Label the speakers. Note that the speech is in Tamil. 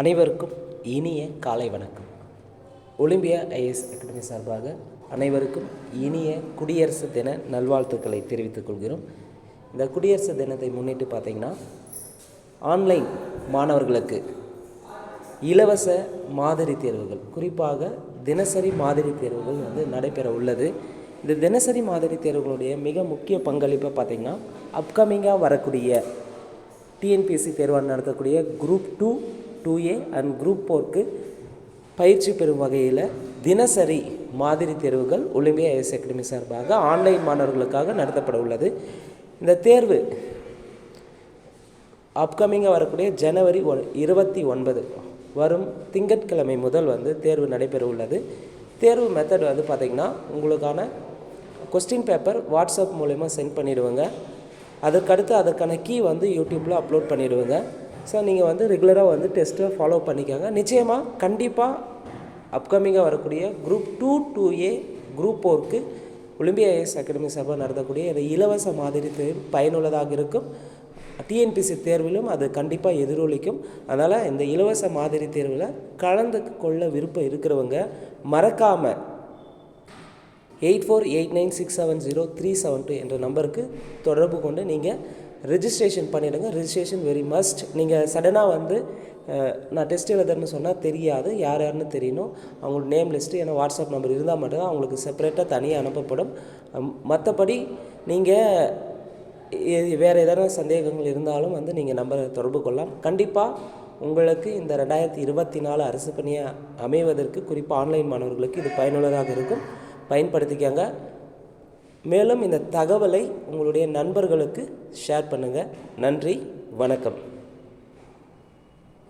Speaker 1: அனைவருக்கும் இனிய காலை வணக்கம். ஒலிம்பியா ஐஏஎஸ் அகாடமி சார்பாக அனைவருக்கும் இனிய குடியரசு தின நல்வாழ்த்துக்களை தெரிவித்துக் கொள்கிறோம். இந்த குடியரசு தினத்தை முன்னிட்டு பார்த்திங்கன்னா ஆன்லைன் மாணவர்களுக்கு இலவச மாதிரி தேர்வுகள், குறிப்பாக தினசரி மாதிரி தேர்வுகள் நடைபெற உள்ளது. இந்த தினசரி மாதிரி தேர்வுகளுடைய மிக முக்கிய பங்களிப்பை பார்த்திங்கன்னா அப்கமிங்காக வரக்கூடிய டிஎன்பிஎஸ்சி தேர்வாக நடத்தக்கூடிய குரூப் 2, 2A அண்ட் குரூப் 4க்கு பயிற்சி பெறும் வகையில் தினசரி மாதிரி தேர்வுகள் ஒலிம்பியா ஐஏஎஸ் அகாடமி சார்பாக ஆன்லைன் மாணவர்களுக்காக நடத்தப்பட உள்ளது. இந்த தேர்வு அப்கமிங்காக வரக்கூடிய ஜனவரி 29 வரும் திங்கட்கிழமை முதல் தேர்வு நடைபெற உள்ளது. தேர்வு மெத்தட் பார்த்திங்கன்னா உங்களுக்கான கொஸ்டின் பேப்பர் வாட்ஸ்அப் மூலமா சென்ட் பண்ணிவிடுவேங்க. அதுக்கடுத்து அதுக்கான கீ யூடியூப்பில் அப்லோட் பண்ணிவிடுவேங்க. ஸோ நீங்கள் ரெகுலராக டெஸ்ட்டை ஃபாலோ பண்ணிக்கோங்க. நிச்சயமாக கண்டிப்பாக அப்கமிங்காக வரக்கூடிய குரூப் 2, 2A, குரூப் 4க்கு ஒலிம்பியா ஐஏஎஸ் அகாடமி சார்பாக நடத்தக்கூடிய இந்த இலவச மாதிரி தேர்வு பயனுள்ளதாக இருக்கும். டிஎன்பிஎஸ்சி தேர்விலும் அது கண்டிப்பாக எதிரொலிக்கும். அதனால் இந்த இலவச மாதிரி தேர்வில் கலந்து கொள்ள விருப்பம் இருக்கிறவங்க மறக்காமல் 8489670372 என்ற நம்பருக்கு தொடர்பு கொண்டு நீங்கள் ரெஜிஸ்ட்ரேஷன் பண்ணிவிடுங்க. Registration very must. நீங்கள் சடனாக நான் டெஸ்ட் எழுதுறேன்னு சொன்னால் தெரியாது, யார் யாருன்னு தெரியணும். அவங்களோட நேம் லிஸ்ட்டு ஏன்னா வாட்ஸ்அப் நம்பர் இருந்தால் மட்டும்தான் அவங்களுக்கு செப்பரேட்டாக தனியாக அனுப்பப்படும். மற்றபடி நீங்கள் வேறு ஏதாவது சந்தேகங்கள் இருந்தாலும் நீங்கள் நம்பரை தொடர்பு கொள்ளலாம். கண்டிப்பாக உங்களுக்கு இந்த 2024 அரசு பணியை அமைவதற்கு குறிப்பாக ஆன்லைன் மாணவர்களுக்கு இது பயனுள்ளதாக இருக்கும். பயன்படுத்திக்கங்க. மேலும் இந்த தகவலை உங்களுடைய நண்பர்களுக்கு ஷேர் பண்ணுங்கள். நன்றி, வணக்கம்.